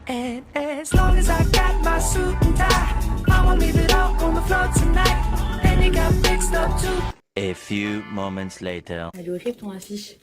And as long as I got my suit and tie, I won't leave it all on the floor tonight. And you got fixed up too. A few moments later. Elle est horrible ton affiche.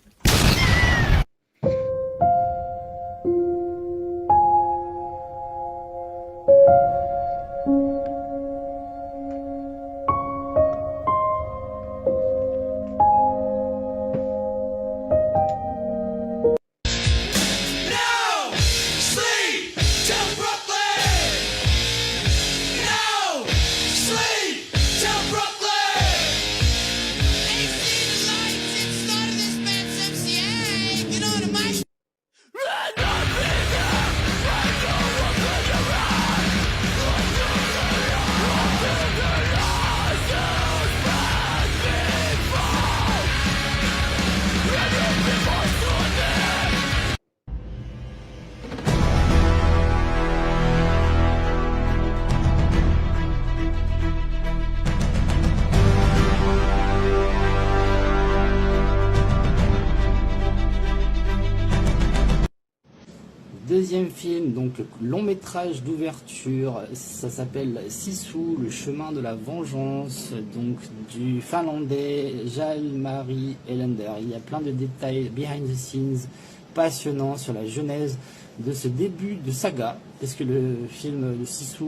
Deuxième film, donc long métrage d'ouverture, ça s'appelle Sisu, le chemin de la vengeance, donc du finlandais Jalmari Elander. Il y a plein de détails behind the scenes passionnants sur la genèse de ce début de saga, parce que le film de Sisu,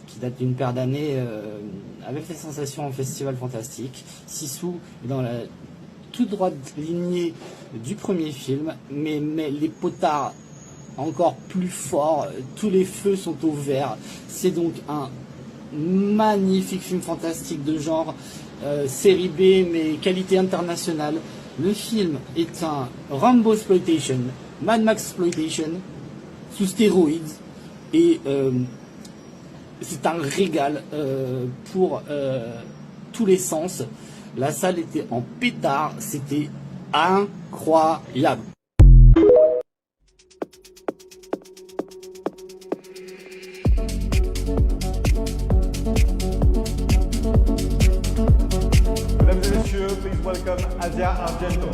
qui date d'une paire d'années, avait fait sensation en festival fantastique. Sisu est dans la toute droite lignée du premier film, mais les potards encore plus forts, tous les feux sont au vert. C'est donc un magnifique film fantastique de genre série B, mais qualité internationale. Le film est un Rambo exploitation, Mad Max exploitation, sous stéroïdes, et c'est un régal pour tous les sens. La salle était en pétard, c'était incroyable. Mesdames et messieurs, please welcome Asia Argento.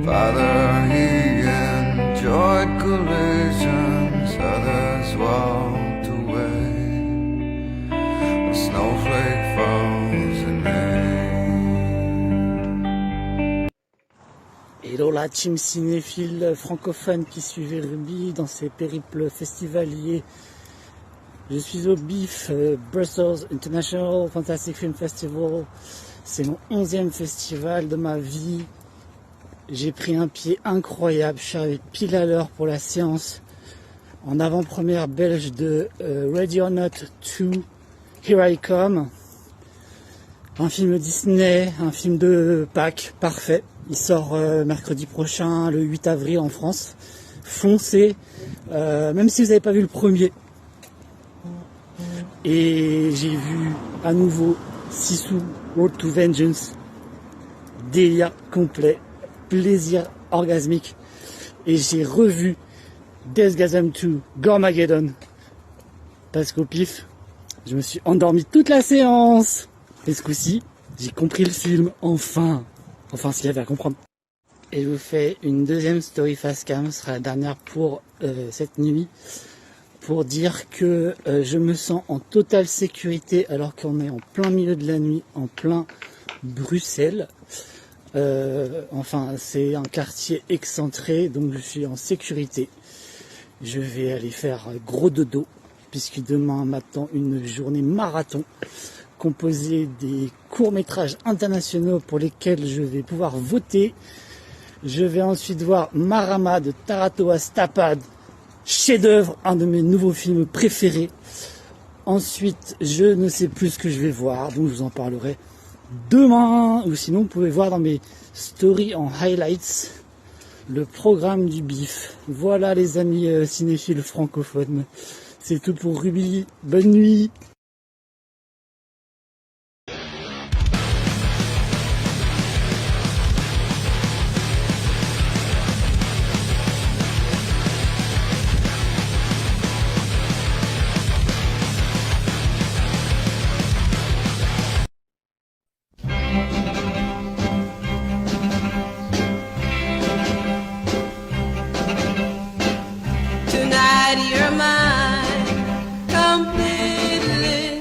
Father, he enjoyed collisions, others walked away. A snowflake falls in May. Hello la team cinéphile francophone qui suivait Ruby dans ses périples festivaliers. Je suis au BIF, Brussels International Fantastic Film Festival. C'est mon 11e festival de ma vie. J'ai pris un pied incroyable, je suis arrivé pile à l'heure pour la séance en avant-première belge de Ready or Not 2, Here I Come. Un film Disney, un film de Pâques, parfait. Il sort mercredi prochain, le 8 avril en France. Foncez, même si vous n'avez pas vu le premier. Et j'ai vu à nouveau Sisu, Road to Vengeance, délire complet. Plaisir orgasmique, et j'ai revu Deathgasm 2 Gormageddon parce qu'au pif je me suis endormi toute la séance, et ce coup-ci j'ai compris le film, enfin s'il y avait à comprendre. Et je vous fais une deuxième story fast cam, ce sera la dernière pour cette nuit, pour dire que je me sens en totale sécurité alors qu'on est en plein milieu de la nuit, en plein Bruxelles. Enfin, c'est un quartier excentré, donc je suis en sécurité. Je vais aller faire gros dodo, puisque demain m'attend une journée marathon composée des courts-métrages internationaux pour lesquels je vais pouvoir voter. Je vais ensuite voir Marama de Taratoas Tapad, chef-d'œuvre, un de mes nouveaux films préférés. Ensuite, je ne sais plus ce que je vais voir, donc je vous en parlerai demain. Ou sinon, vous pouvez voir dans mes stories en highlights le programme du BIF. Voilà les amis cinéphiles francophones. C'est tout pour Ruby. Bonne nuit. Tonight you're mine completely.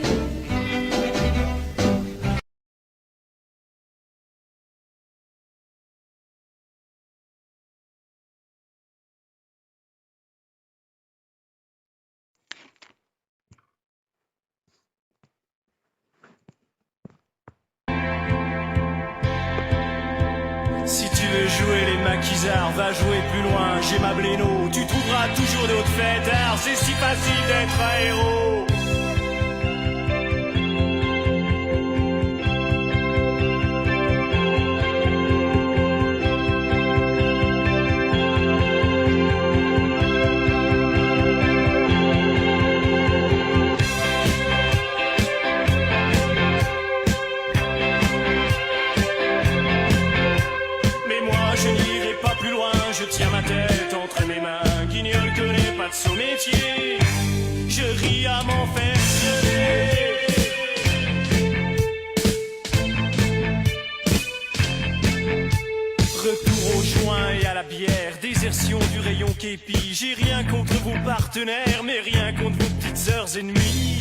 Si tu veux jouer les maquisards, va jouer plus loin, j'ai ma bléno. Tu trouveras toujours d'autres fêtards, c'est si facile d'être un héros. Je tiens ma tête entre mes mains, Guignol connaît pas de son métier. Je ris à m'en faire gueuler. Retour au joint et à la bière, désertion du rayon képi. J'ai rien contre vos partenaires, mais rien contre vos petites heures et demie.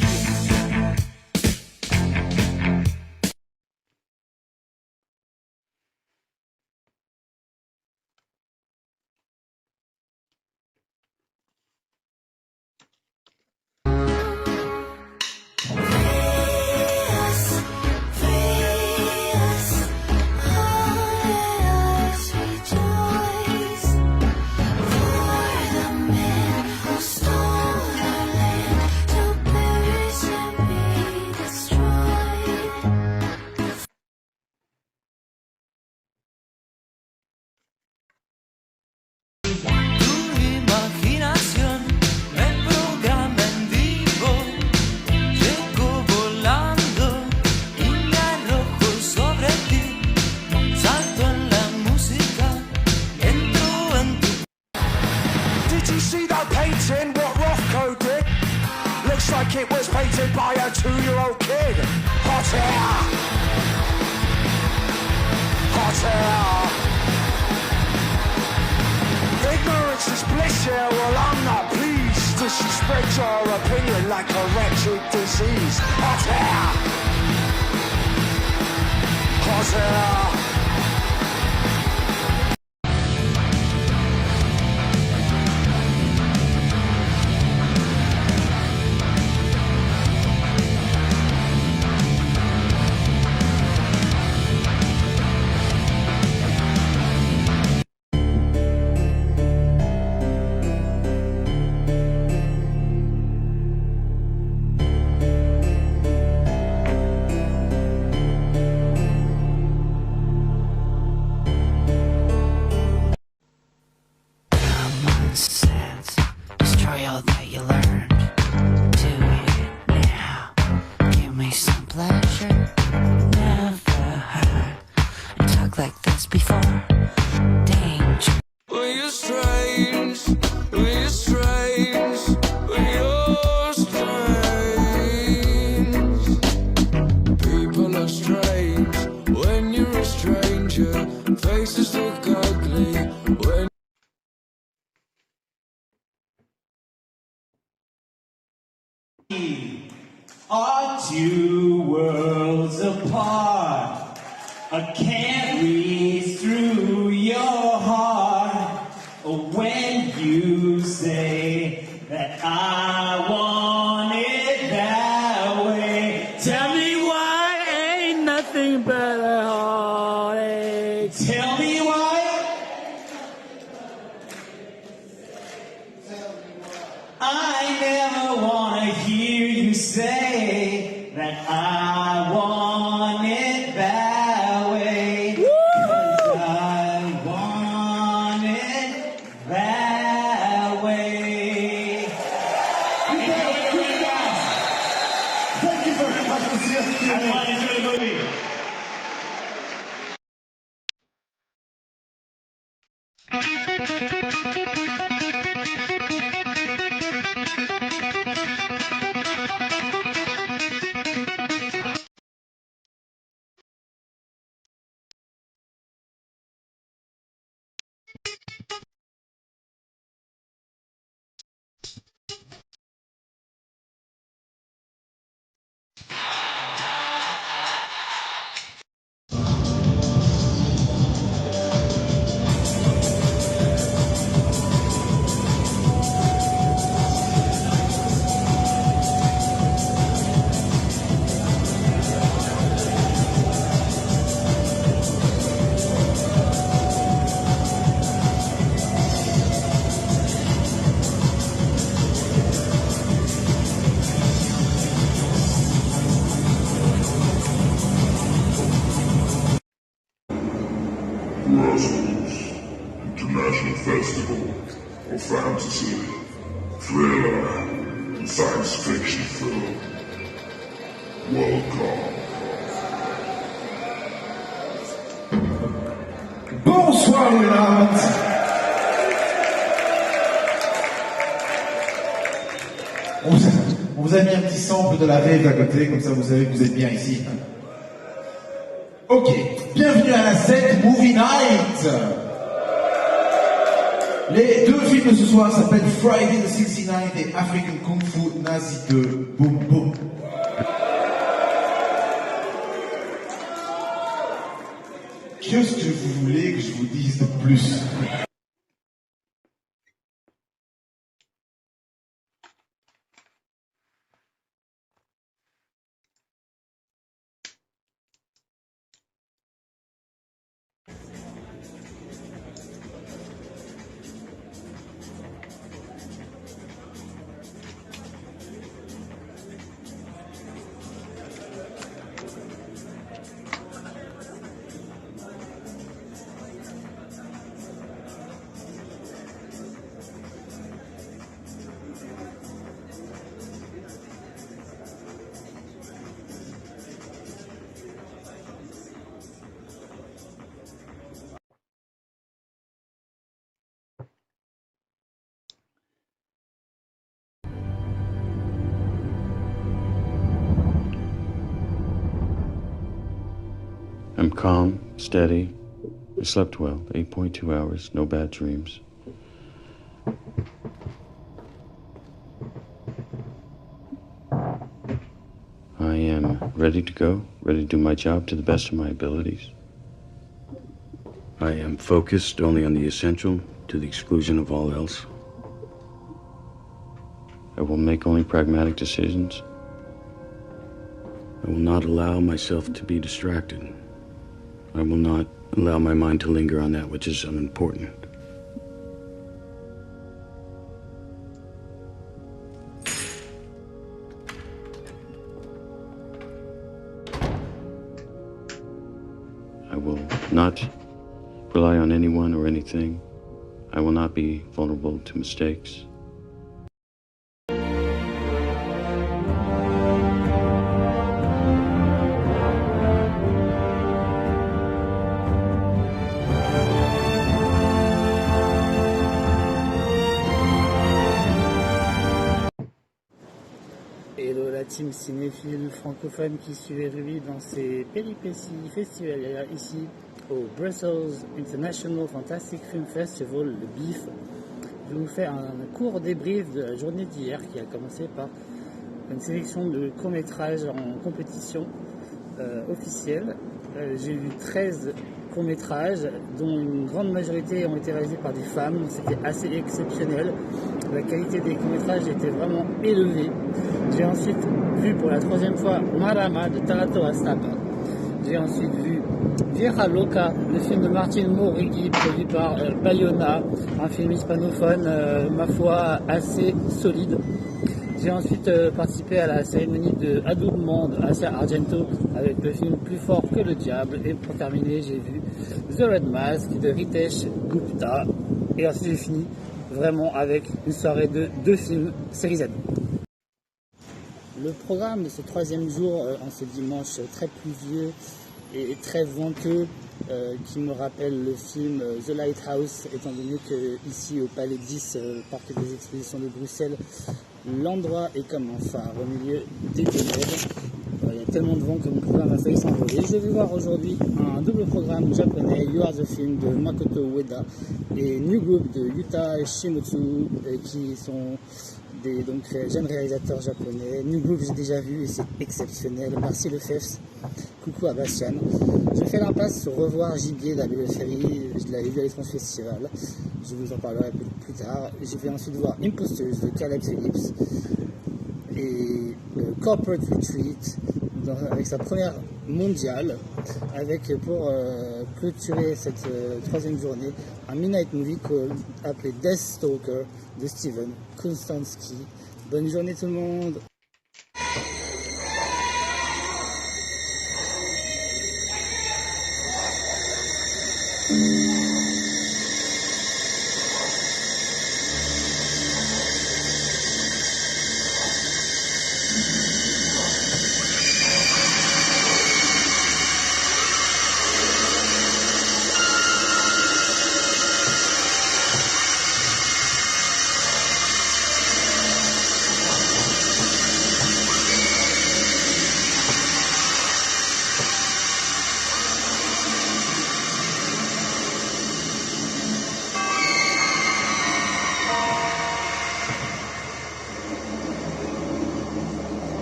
Like it was painted by a 2-year-old kid. Hot air! Hot air! Ignorance is bliss here, well I'm not pleased. Disrespect your opinion like a wretched disease. Hot air! Hot air! Sense, destroy all that you learned. Do it now. Give me some pleasure. Never heard I talk like this before. Danger. When you're strange, when you're strange, when you're strange. People are strange when you're a stranger. Faces look ugly when are two worlds apart. I can't read through your heart when you say that I want it that way. Tell me why ain't nothing but a heartache. Tell me why. I never want to hear you say that I want it that way. 'Cause I want it that way. Thank you very much for seeing us. Everyone enjoy the movie. Rascals, International Festival of Fantasy, Thriller, and Science Fiction Film. Welcome. Bonsoir les lames. On vous a mis un petit sample de la rêve à côté, comme ça vous savez que vous êtes bien ici. Ok, bienvenue à la Z Movie Night. Les deux films de ce soir s'appellent Friday the 69 et African Kung Fu Nazi 2. Boum boum. Qu'est-ce que vous voulez que je vous dise de plus? I'm calm, steady. I slept well, 8.2 hours, no bad dreams. I am ready to go, ready to do my job to the best of my abilities. I am focused only on the essential to the exclusion of all else. I will make only pragmatic decisions. I will not allow myself to be distracted. I will not allow my mind to linger on that which is unimportant. I will not rely on anyone or anything. I will not be vulnerable to mistakes. Hello la team cinéphile francophone qui suit Ruby dans ses péripéties festivalières ici au Brussels International Fantastic Film Festival, le BIF. Je vais vous faire un court débrief de la journée d'hier qui a commencé par une sélection de courts-métrages en compétition officielle. J'ai vu 13 courts-métrages, dont une grande majorité ont été réalisés par des femmes, donc c'était assez exceptionnel. La qualité des courts-métrages était vraiment élevée. J'ai ensuite vu pour la 3e fois Marama de Tarato Astapa. J'ai ensuite vu Vieja Loca, le film de Martin Mauregui, produit par Bayona, un film hispanophone, ma foi, assez solide. J'ai ensuite participé à la cérémonie de adoubement de Asia Argento avec le film Plus fort que le diable. Et pour terminer, j'ai vu The Red Mask de Ritesh Gupta. Et ensuite, j'ai fini vraiment avec une soirée de 2 films série Z. Le programme de ce 3e jour, en ce dimanche très pluvieux et très venteux, qui me rappelle le film The Lighthouse, étant donné que ici au Palais 10, Parc des Expositions de Bruxelles, l'endroit est comme un phare au milieu des ténèbres. Il y a tellement de vent que mon programme a failli s'envoler. Je vais voir aujourd'hui un double programme japonais, You Are the Film de Makoto Ueda et New Group de Yuta Shimotsu, qui sont des jeunes réalisateurs japonais. New Group j'ai déjà vu et c'est exceptionnel. Merci le FEFS. Coucou à Bastian. Je fais l'impasse sur Revoir Gibier d'Abel Ferry. Je l'avais vu à l'Étrange Festival. Je vous en parlerai plus tard. Je vais ensuite voir Imposters de Caleb Phillips et Corporate Retreat avec sa première mondiale, avec pour clôturer cette 3e journée un midnight movie appelé Death Stalker de Steven Konstanski. Bonne journée tout le monde.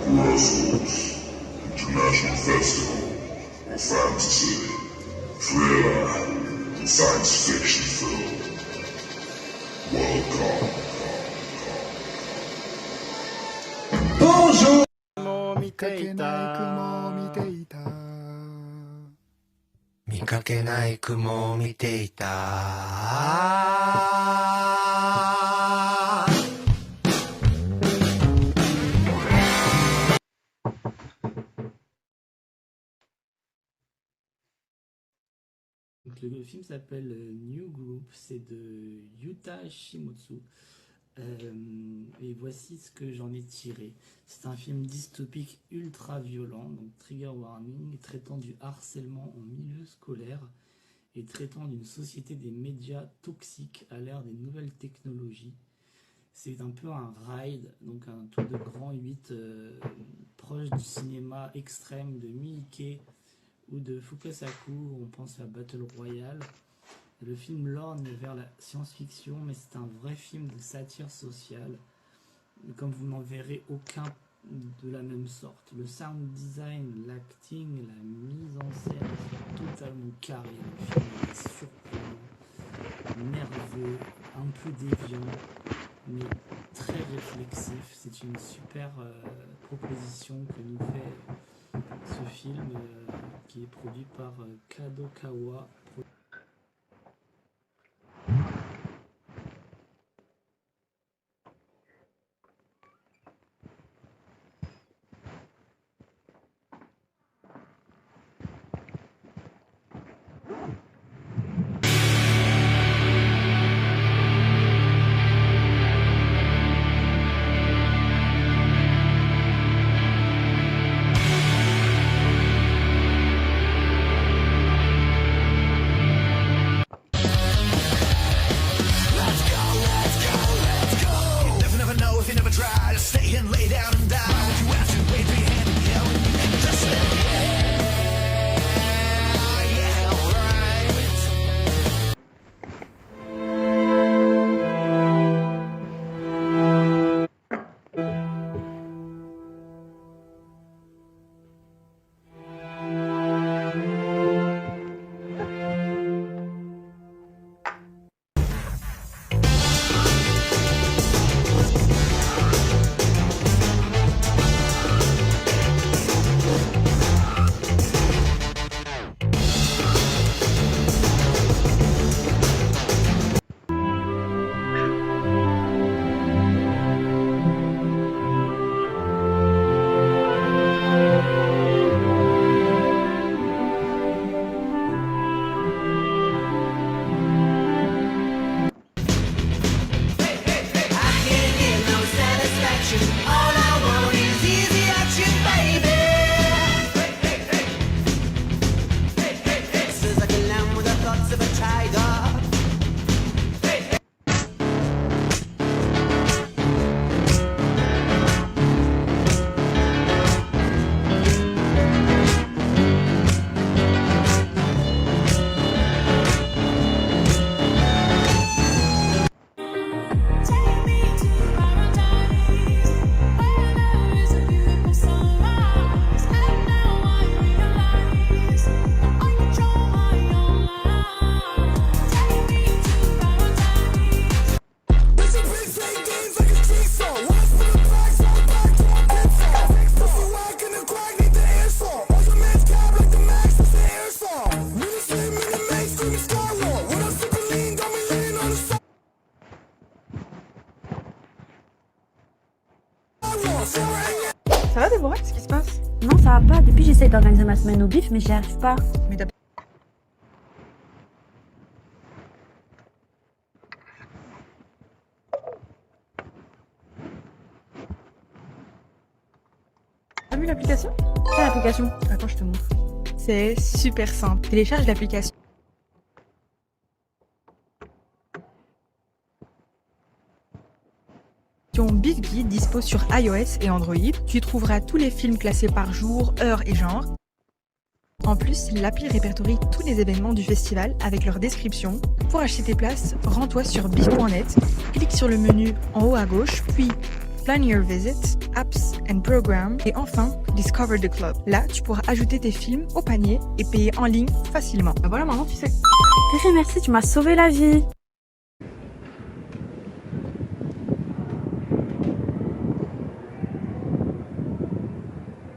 Brussels International Festival of Fantasy, Thriller, and Science Fiction Film. Welcome. Bonjour. 見かけない雲を見ていた見かけない雲を見ていた Donc, le film s'appelle New Group, c'est de Yuta Shimotsu. Et voici ce que j'en ai tiré. C'est un film dystopique ultra violent, donc trigger warning, traitant du harcèlement en milieu scolaire et traitant d'une société des médias toxiques à l'ère des nouvelles technologies. C'est un peu un ride, donc un tour de grand 8 proche du cinéma extrême de Miike ou de Fukasaku. On pense à Battle Royale. Le film lorgne vers la science-fiction, mais c'est un vrai film de satire sociale, comme vous n'en verrez aucun de la même sorte. Le sound design, l'acting, la mise en scène sont totalement carrés. Le film est surprenant, nerveux, un peu déviant, mais très réflexif. C'est une super proposition que nous fait ce film qui est produit par Kadokawa. Ça va Déborah, qu'est-ce qui se passe? Non, ça va pas. Depuis, j'essaye d'organiser ma semaine au bif, mais j'y arrive pas. Mais t'as vu l'application? Quelle application? Attends, je te montre. C'est super simple. Télécharge l'application. Bif Guide dispose sur iOS et Android. Tu y trouveras tous les films classés par jour, heure et genre. En plus, l'appli répertorie tous les événements du festival avec leur description. Pour acheter tes places, rends-toi sur bif.net, clique sur le menu en haut à gauche, puis Plan Your Visit, Apps and Programs et enfin Discover the Club. Là, tu pourras ajouter tes films au panier et payer en ligne facilement. Ben voilà, maintenant tu sais. Péré, merci, tu m'as sauvé la vie.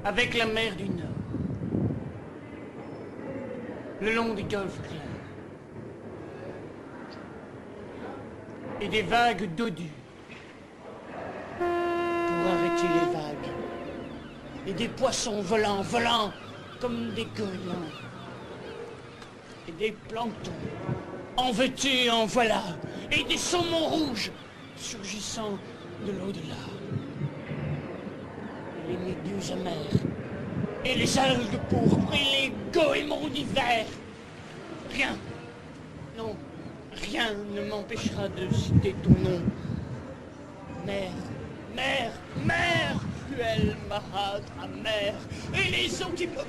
Avec la mer du Nord, le long des golfes clairs, et des vagues d'eau dure, pour arrêter les vagues, et des poissons volants comme des goélands, et des planctons, en veux-tu, en voilà, et des saumons rouges, surgissant de l'au-delà. Les méduses amères, et les algues pourpres, et les goémons d'hiver. Rien, non, rien ne m'empêchera de citer ton nom. Mère, mère, mère, cruelle Mahadra, mère, et les eaux qui me...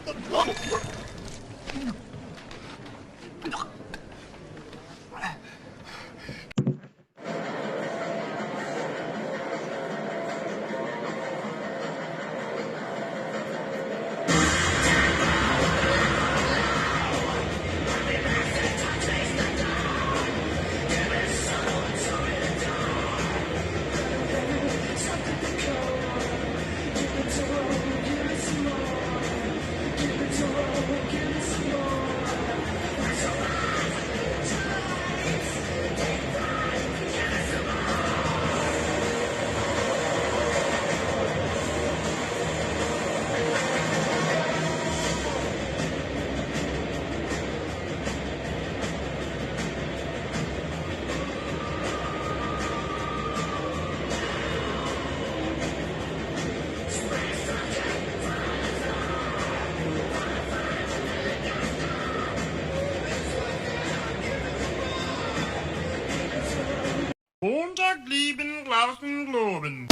Montag lieben Glauben Globen.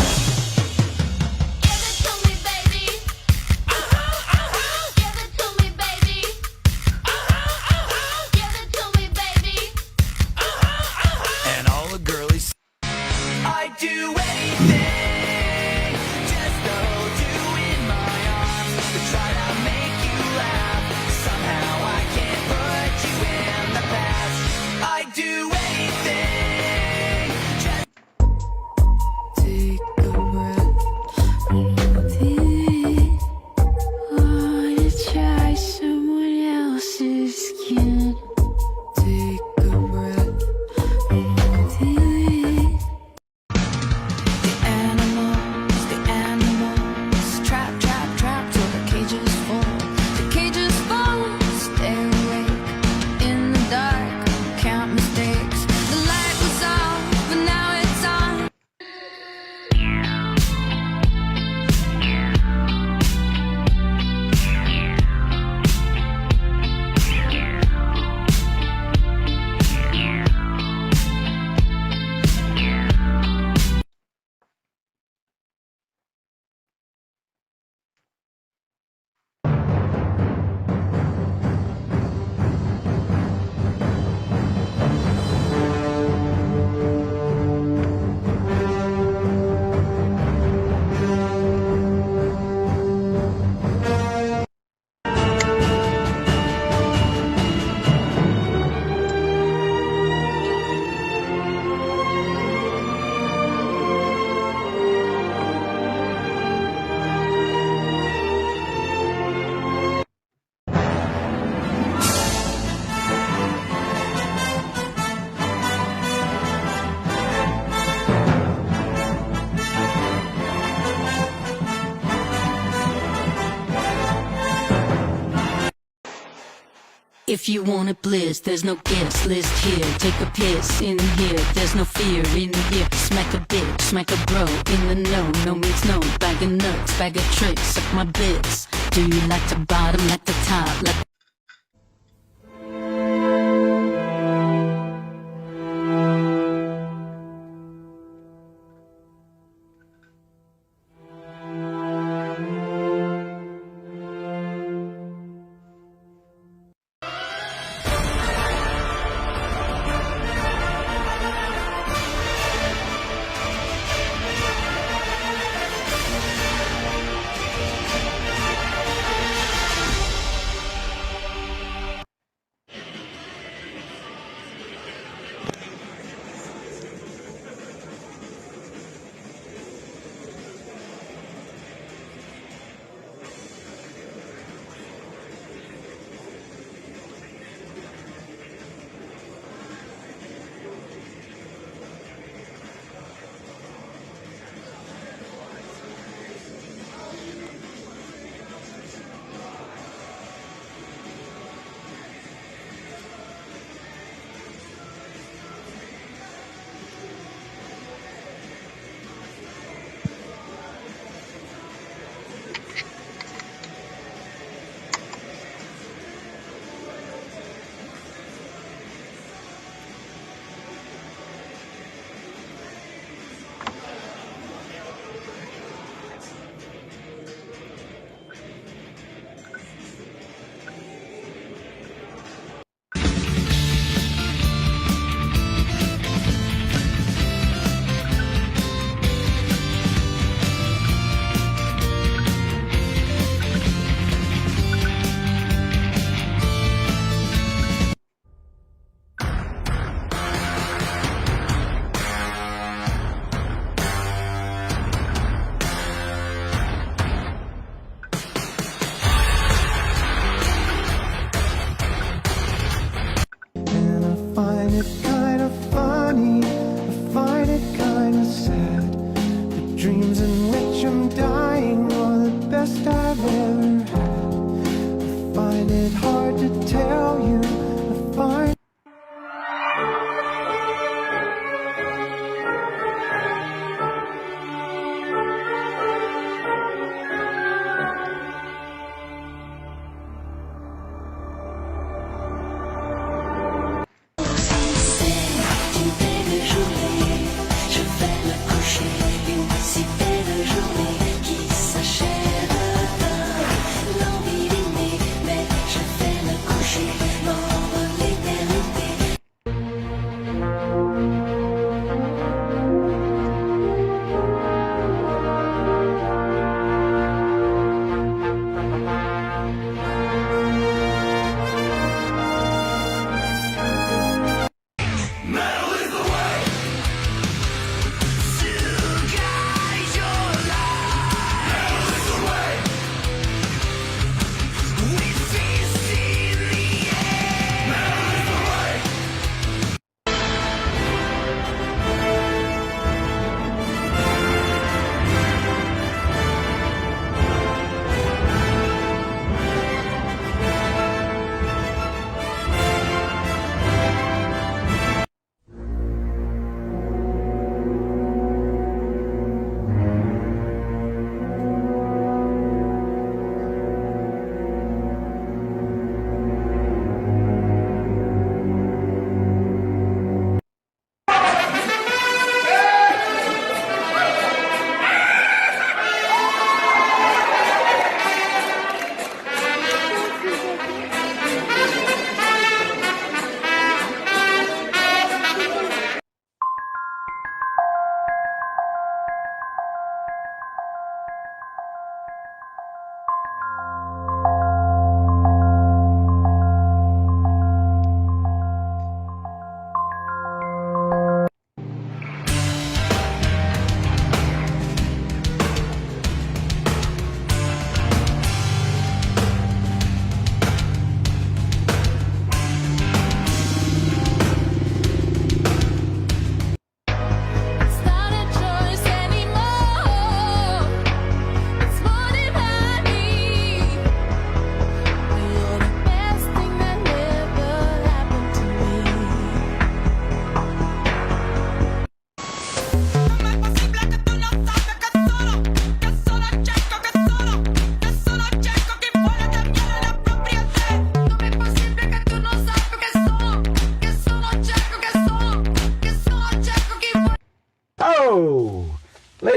And all the girlies. I'd do anything just to hold you in my arms, to try to make you laugh. Somehow I can't put you in the past. I'd do anything just take if you want it bliss. There's no guest list here. Take a piss in here. There's no fear in here. Smack a bitch, smack a bro in the know. No means no. Bag of nuts, bag of tricks. Suck my bits. Do you like the bottom, like the top, like dreams in which I'm dying are the best I've ever had. I find it hard to tell you. I find Je vais me coucher, une si belle journée.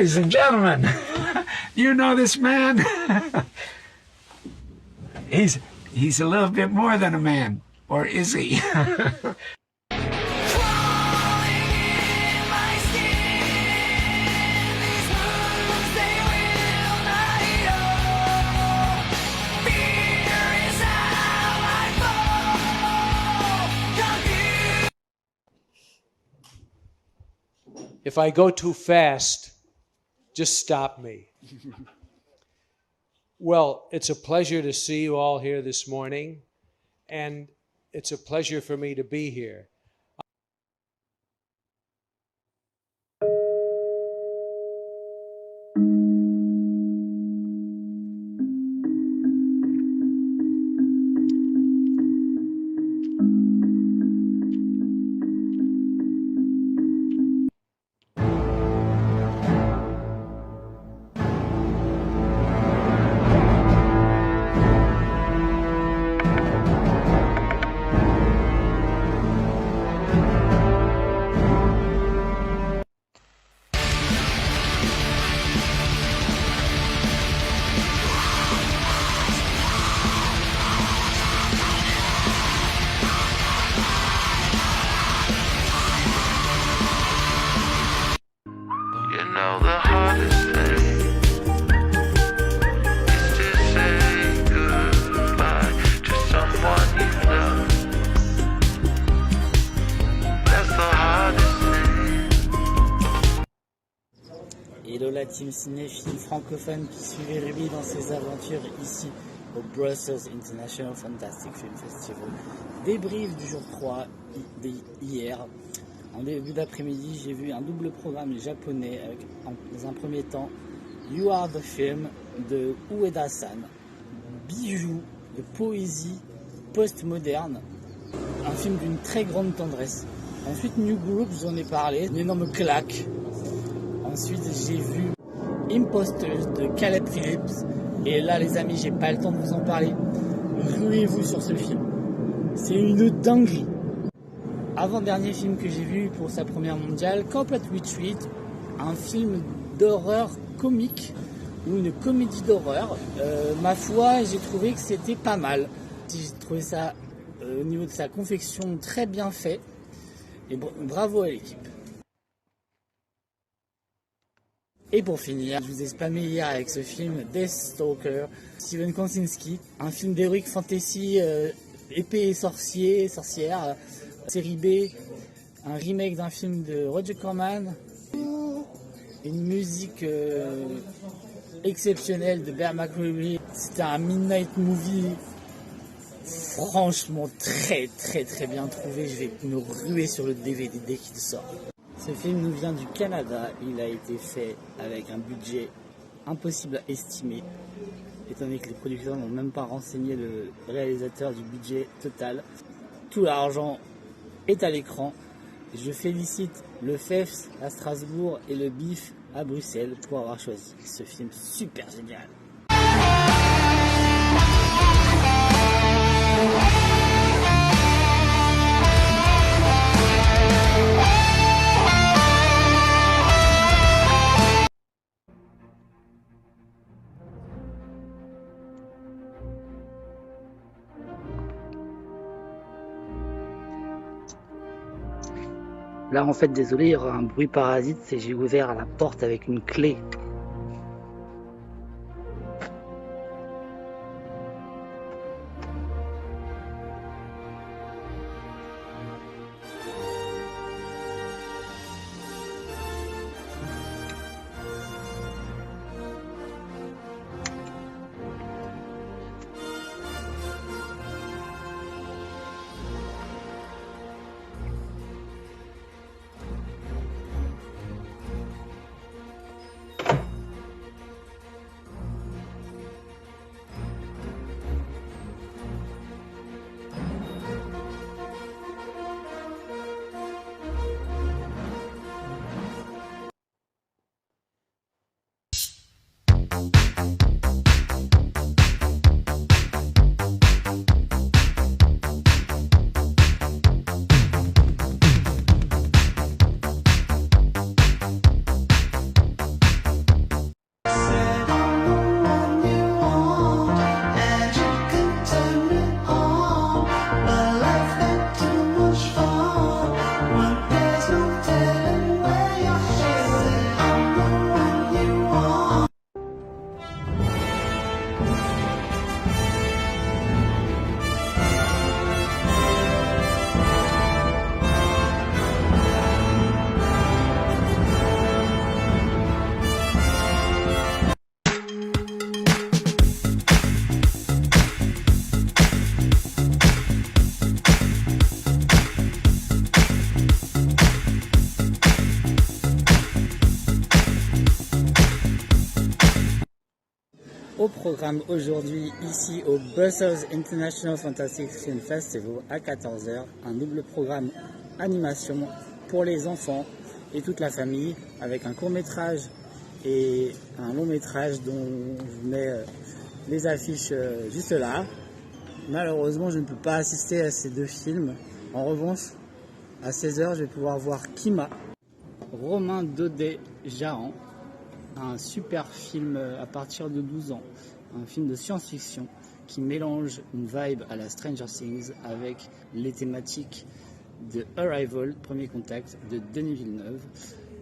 Ladies and gentlemen, you know this man? He's a little bit more than a man, or is he? If I go too fast, just stop me. Well, it's a pleasure to see you all here this morning, and it's a pleasure for me to be here. You know the hardest thing is to say goodbye to someone you love. That's the hardest thing. Hello la team cinéphile francophone qui suivait Ruby dans ses aventures ici au Brussels International Fantastic Film Festival. Débrief du jour 3 hier. En début d'après-midi, j'ai vu un double programme japonais avec, dans un premier temps, You Are the Film de Ueda-san, bijou de poésie post-moderne, un film d'une très grande tendresse. Ensuite, New Group, j'en ai parlé, une énorme claque. Ensuite, j'ai vu Imposters de Caleb Phillips, et là, les amis, j'ai pas le temps de vous en parler. Ruez-vous sur ce film. C'est une dinguerie. Avant-dernier film que j'ai vu pour sa première mondiale, Complete Retreat, un film d'horreur comique ou une comédie d'horreur. Ma foi, j'ai trouvé que c'était pas mal. J'ai trouvé ça au niveau de sa confection très bien fait et bravo à l'équipe. Et pour finir, je vous ai spammé hier avec ce film Deathstalker, Steven Kosinski, un film d'heroic fantasy, épée et sorcière. Série B, un remake d'un film de Roger Corman, une musique exceptionnelle de Bear McCreary. C'était un midnight movie franchement très bien trouvé. Je vais me ruer sur le DVD dès qu'il sort. Ce film nous vient du Canada. Il a été fait avec un budget impossible à estimer, étant donné que les producteurs n'ont même pas renseigné le réalisateur du budget total. Tout l'argent est à l'écran. Je félicite le FEFS à Strasbourg et le BIF à Bruxelles pour avoir choisi ce film super génial. Là, en fait, désolé, il y aura un bruit parasite, c'est j'ai ouvert la porte avec une clé. au programme aujourd'hui ici au Brussels International Fantastic Film Festival à 14h, un double programme animation pour les enfants et toute la famille avec un court-métrage et un long-métrage dont je vous mets les affiches juste là. Malheureusement, je ne peux pas assister à ces deux films. En revanche, à 16h, je vais pouvoir voir Kima, Romain Daudet-Jahan, un super film à partir de 12 ans, un film de science-fiction qui mélange une vibe à la Stranger Things avec les thématiques de Arrival, Premier Contact, de Denis Villeneuve.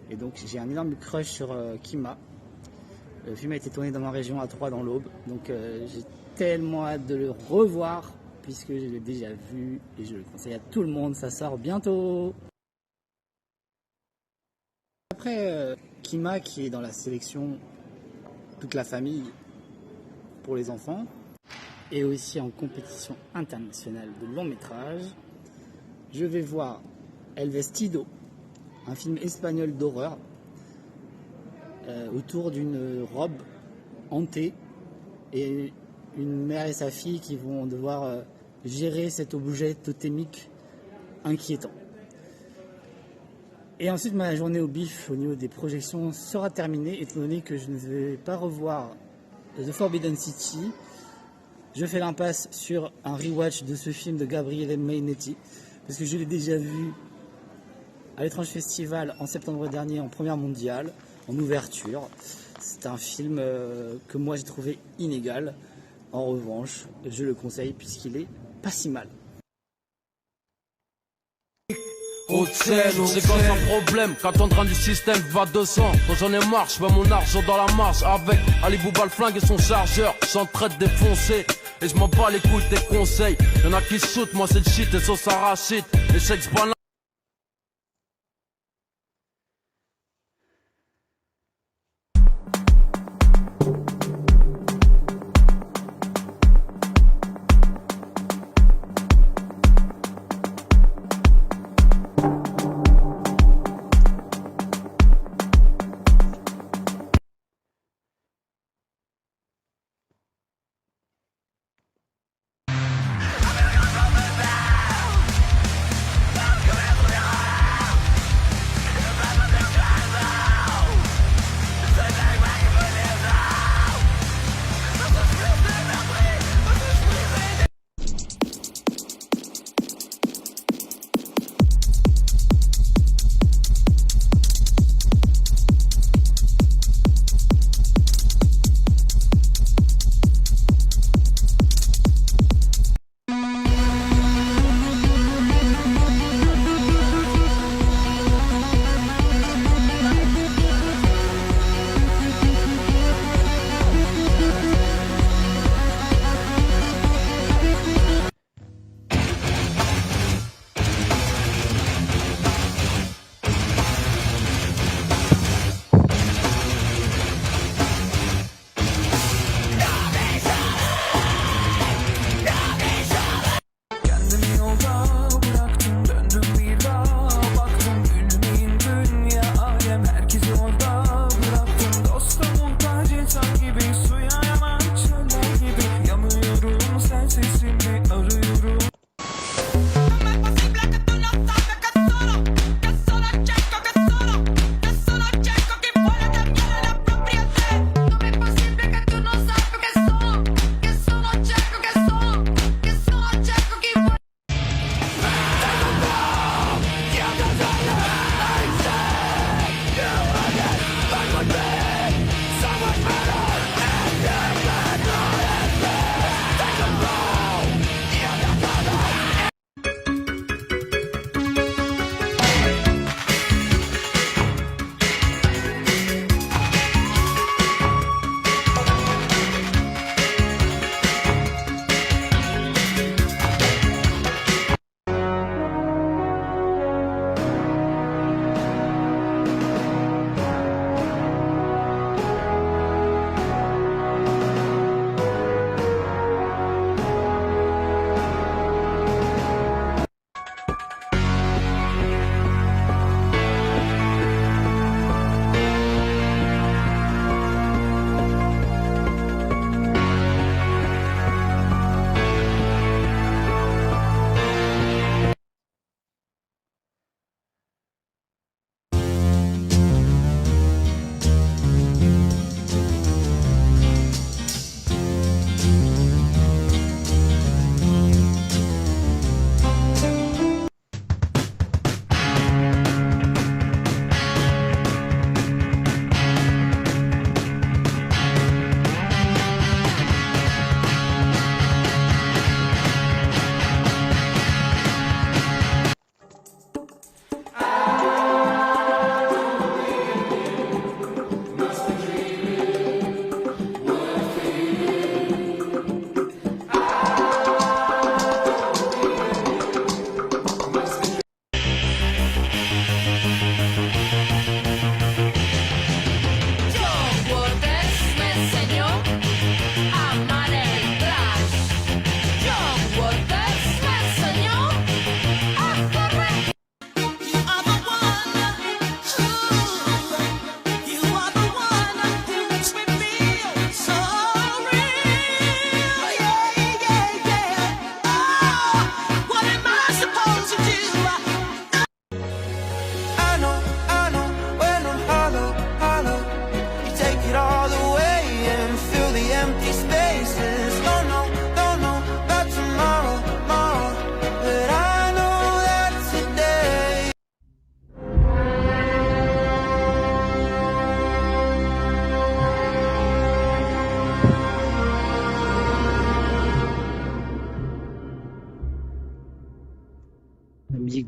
Et donc j'ai un énorme crush sur Kima. Le film a été tourné dans ma région à Troyes dans l'Aube, donc j'ai tellement hâte de le revoir puisque je l'ai déjà vu et je le conseille à tout le monde, ça sort bientôt. Après Kima qui est dans la sélection toute la famille pour les enfants et aussi en compétition internationale de long métrage, je vais voir El Vestido, un film espagnol d'horreur autour d'une robe hantée et une mère et sa fille qui vont devoir gérer cet objet totémique inquiétant. Et ensuite, ma journée au bif au niveau des projections sera terminée, étant donné que je ne vais pas revoir The Forbidden City. Je fais l'impasse sur un rewatch de ce film de Gabriele Mainetti, parce que je l'ai déjà vu à l'Étrange Festival en septembre dernier en première mondiale, en ouverture. C'est un film que moi j'ai trouvé inégal. En revanche, je le conseille puisqu'il est pas si mal. C'est quoi son problème quand on rentre du système va 200. Quand j'en ai marre, je veux mon argent dans la marche. Avec Ali Bouba le flingue et son chargeur, j'en traite défoncé. Et je m'en bats les couilles des conseils. Y'en a qui shootent, moi c'est le shit et sauce arachide. Les chèques banals.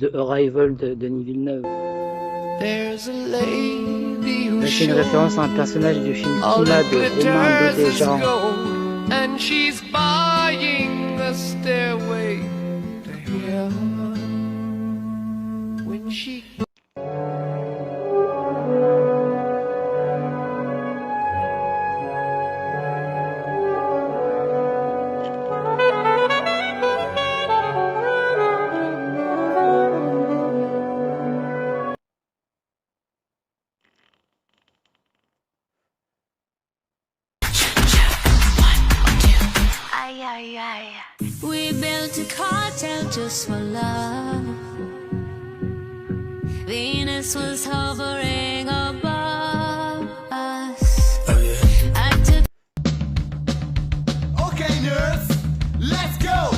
de Arrival de Denis Villeneuve. There's a lady who C'est une référence à un personnage du film Climat de Romain Baudéjean. and she's buying a stairway to heaven when she We built a cartel just for love. Venus was hovering above us. I took Okay, nerds, let's go!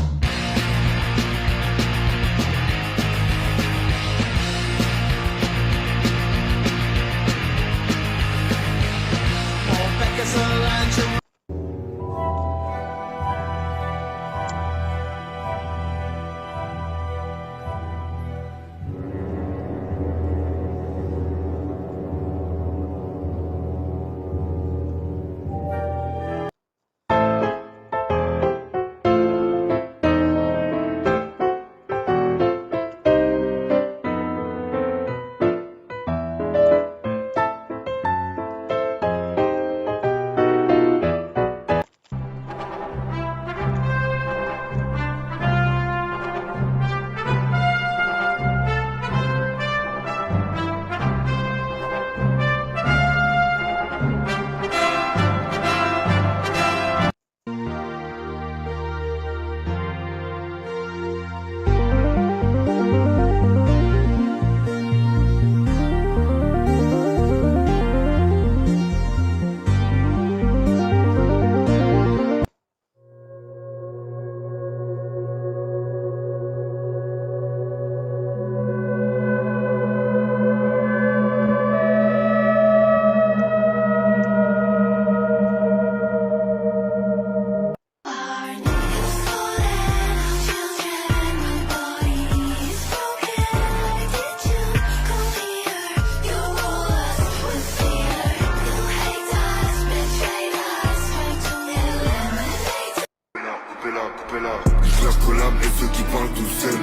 Je la collab et ceux qui parlent tout seuls.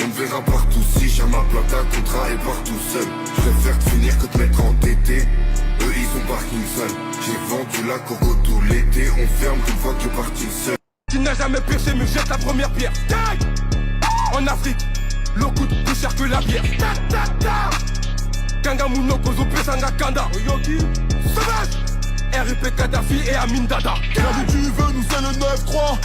On me verra partout si j'ai ma plata, contrat et partout seul. Je préfère te finir que te mettre en TT. Eux ils ont Parkinson. J'ai vendu la coco tout l'été. On ferme une fois que je parti seul. Tu n'as jamais péché, me jette la première pierre. Tac. En Afrique, l'eau coûte plus cher que la bière. Tac, tac, tac. Kanga Mounoko, Pesanga Kanda. Yogi, sauvage. RIP Kadhafi et Amin Dada. Jamais tu veux, nous c'est le 9-3.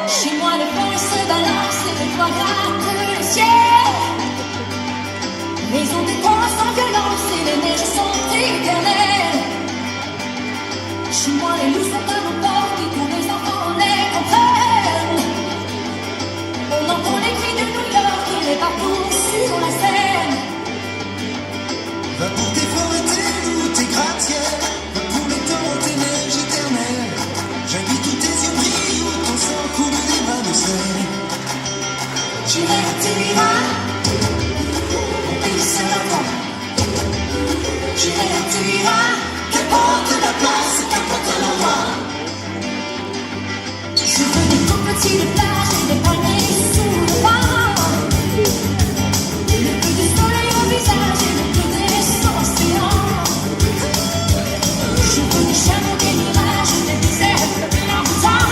Chez moi le vent se balance et le toit gratte le ciel. Les ondes décoincent sans violence et les neiges sont éternelles. Chez moi les loups sont à nos portes et tous les enfants les comprennent. On entend les cris de New York, il est partout sur la scène. Va pour tes forêts, tes loups, tes gratte-ciels. Va pour les temps, tes neiges éternelles. J'habite où tes yeux brillent, où ton sang coule. J'irai, tu iras, mon pays sera toi. J'irai, tu iras, qu'importe la place, qu'importe l'endroit. Je veux des tout petits de plage et des palmiers sous le vent. Le peu du soleil au visage et le peu des océans. Je veux des chameaux, des mirages, des déserts, plein de temps.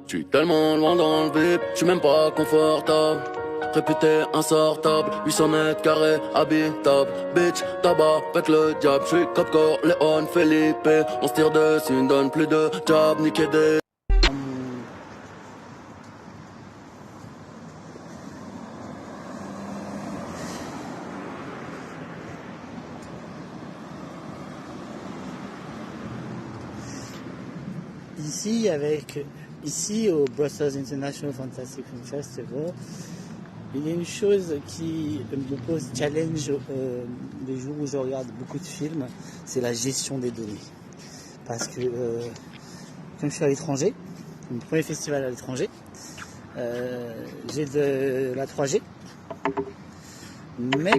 Je suis tellement loin dans le vip, je suis même pas confortable. Réputé insortable, 800 mètres carrés habitable. Bitch, tabac, faites le diable. Je suis Copcore, Léon, Felipe. On se tire dessus, ne donne plus de job, niquer des. Ici au Brussels International Fantastic Film Festival, il y a une chose qui me pose challenge les jours où je regarde beaucoup de films, c'est la gestion des données. Parce que comme je suis à l'étranger, mon premier festival à l'étranger, j'ai de la 3G, mais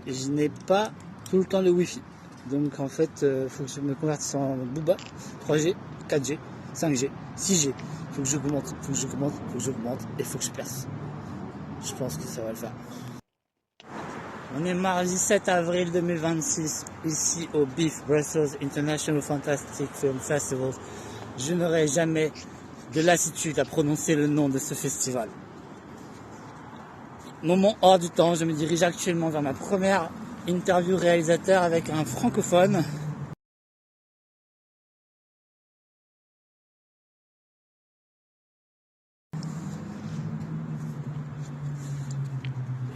je n'ai pas tout le temps le Wi-Fi. Donc en fait, il faut que je me convertisse en Booba, 3G, 4G, 5G, 6G. Faut que j'augmente, et faut que je perce. Je pense que ça va le faire. On est mardi 7 avril 2026, ici au BIF, Brussels International Fantastic Film Festival. Je n'aurai jamais de lassitude à prononcer le nom de ce festival. Moment hors du temps, je me dirige actuellement vers ma première interview réalisateur avec un francophone.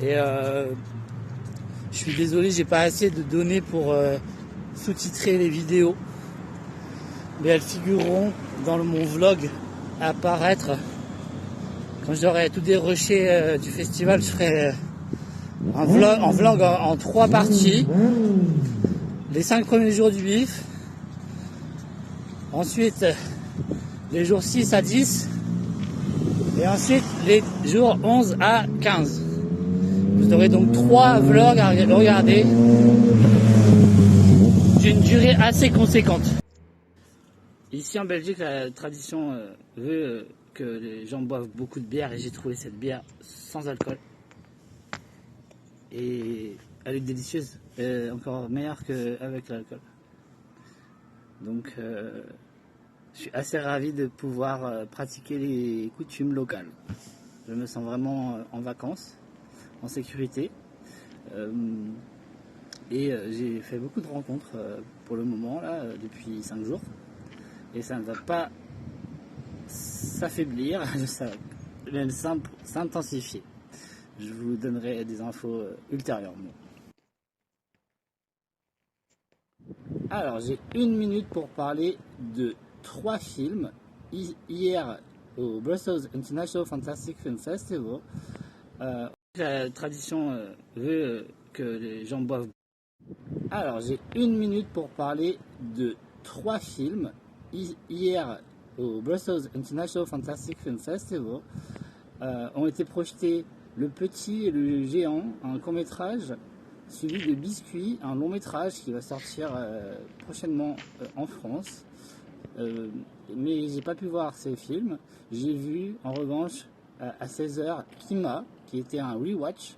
Et je suis désolé, j'ai pas assez de données pour sous-titrer les vidéos, mais elles figureront dans mon vlog à apparaître. Quand j'aurai tout déroché du festival, je ferai un vlog en 3 parties. Les 5 premiers jours du BIF, ensuite les jours 6 à 10, et ensuite les jours 11 à 15. Vous aurez donc 3 vlogs à regarder d'une durée assez conséquente. Ici en Belgique, la tradition veut que les gens boivent beaucoup de bière, et j'ai trouvé cette bière sans alcool. Et elle est délicieuse, encore meilleure qu'avec l'alcool. Donc je suis assez ravi de pouvoir pratiquer les coutumes locales. Je me sens vraiment en vacances, en sécurité, et j'ai fait beaucoup de rencontres pour le moment là, depuis 5 jours, et ça ne va pas s'affaiblir, ça va même s'intensifier. Je vous donnerai des infos ultérieurement. Alors j'ai 1 minute pour parler de 3 films. Hier au Brussels International Fantastic Film Festival, la tradition veut que les gens boivent. Alors j'ai 1 minute pour parler de 3 films. Hier au Brussels International Fantastic Film Festival ont été projetés Le Petit et le Géant, un court-métrage, suivi de Biscuit, un long-métrage qui va sortir prochainement en France. Mais j'ai pas pu voir ces films. J'ai vu en revanche à 16h Kima, qui était un rewatch.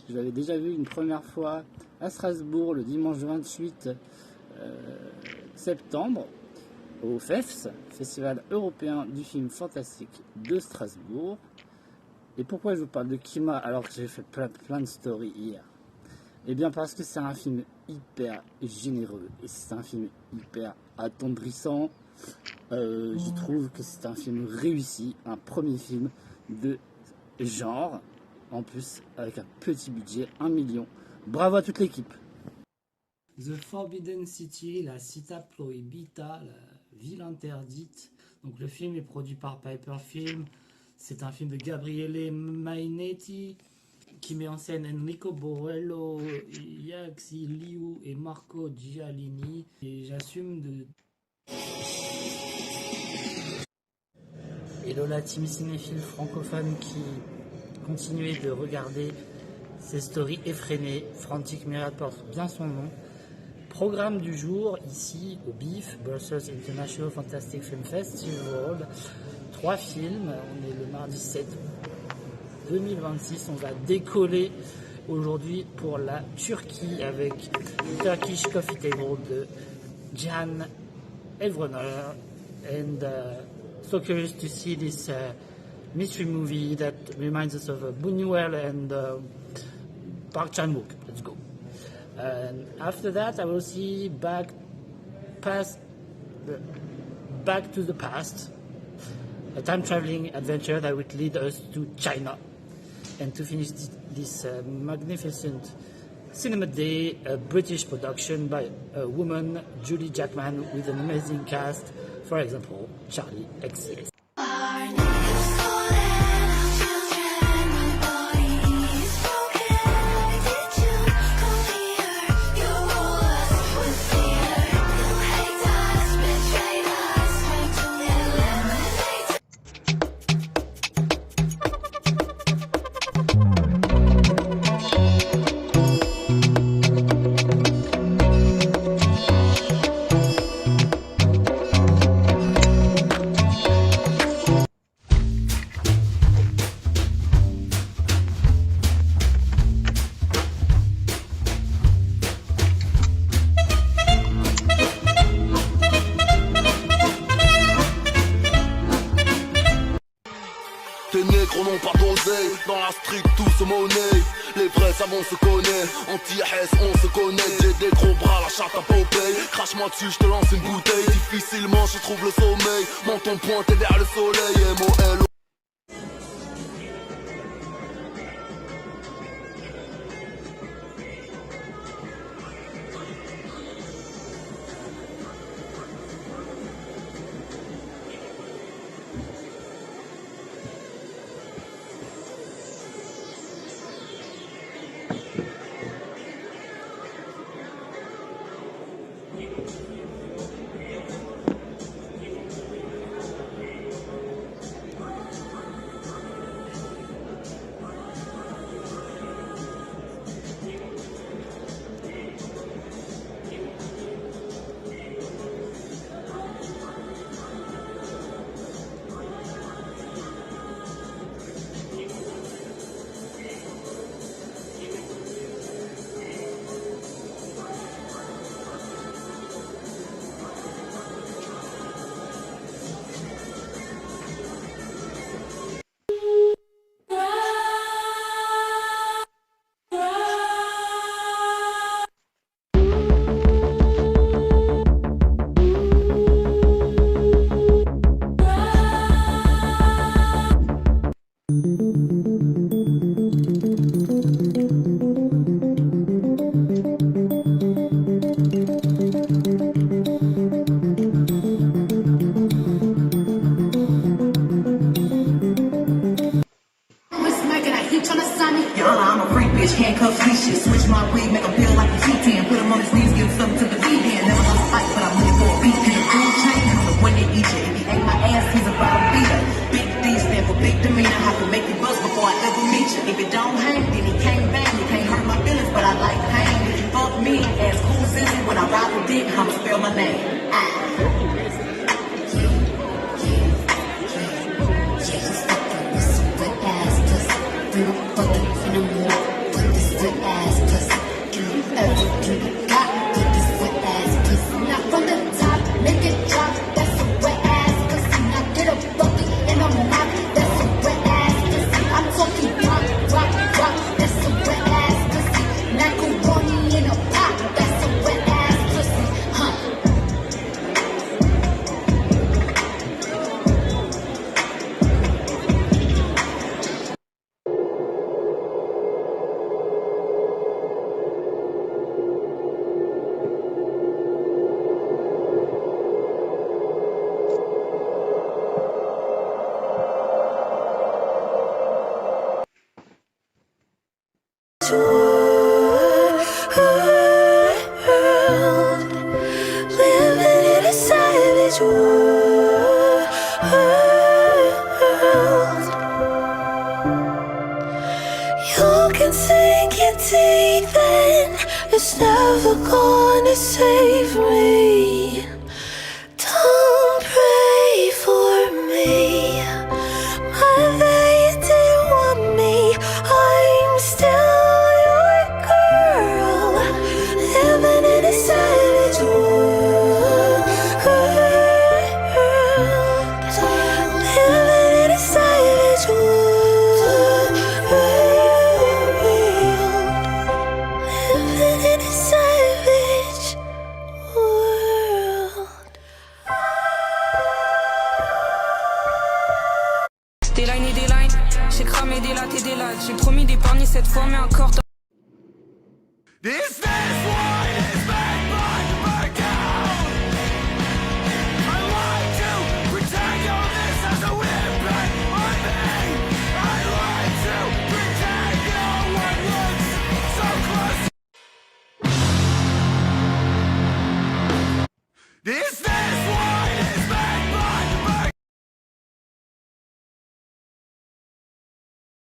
Je l'avais déjà vu une première fois à Strasbourg le dimanche 28 septembre au FEFS, Festival européen du film fantastique de Strasbourg. Et pourquoi je vous parle de Kima alors que j'ai fait plein de stories hier? Eh bien parce que c'est un film hyper généreux et c'est un film hyper attendrissant. Je trouve que c'est un film réussi, un premier film de genre, en plus avec un petit budget, 1 million. Bravo à toute l'équipe. The Forbidden City, la Città Proibita, la ville interdite. Donc le film est produit par Piper Film. C'est un film de Gabriele Mainetti qui met en scène Enrico Borello, Yaxi Liu et Marco Giallini. Et j'assume de... Hello la team cinéphile francophone qui continuait de regarder ces stories effrénées. Frantic Mirror porte bien son nom. Programme du jour ici au BIF, Brussels International Fantastic Film Festival. 3 films, on est le mardi 7 2026, on va décoller aujourd'hui pour la Turquie avec Turkish Coffee Table de Jan Evrener. And so curious to see this mystery movie that reminds us of Buñuel and Park Chan-wook. Let's go. And after that, I will see Back to the Past, a time-traveling adventure that would lead us to China. And to finish this magnificent Cinema Day, a British production by a woman, Julie Jackman, with an amazing cast, for example, Charlie XCX. Tes négros n'ont pas d'oseille, dans la street tout se monnaie. Les vrais savons se connaît, anti-S on se connaît. J'ai des gros bras, la charte à Popeye. Crache-moi dessus, je te lance une bouteille. Difficilement je trouve le sommeil, menton pointé vers le soleil. M.O.L. Handcuffs, leashes, switch my wig, make him feel like a G10. Put him on his knees, give him something to the beat in. Never gonna fight, but I'm looking for a beat in the food chain. The one that eat you, if he ain't my ass, he's about to beat her. Big D stand for big demeanor. I can make you buzz before I ever meet picture. If it don't hang, then it can't bang. It can't hurt my feelings, but I like pain. Fuck me, as cool Sissy. When I ride the dick, I'ma spell my name. Living in a savage world. You can sink your teeth in, it's never gonna save me. Don't pray for me. My baby didn't want me. I'm still your girl, living in a savage world. Living in a savage world. Living in a savage world. Des lines et des lines, j'ai cramé des lattes et des lattes. J'ai promis d'épargner cette fois, mais encore. This one is made by my girl. I like to pretend all this as a weapon on me. I like to pretend no one looks so close. This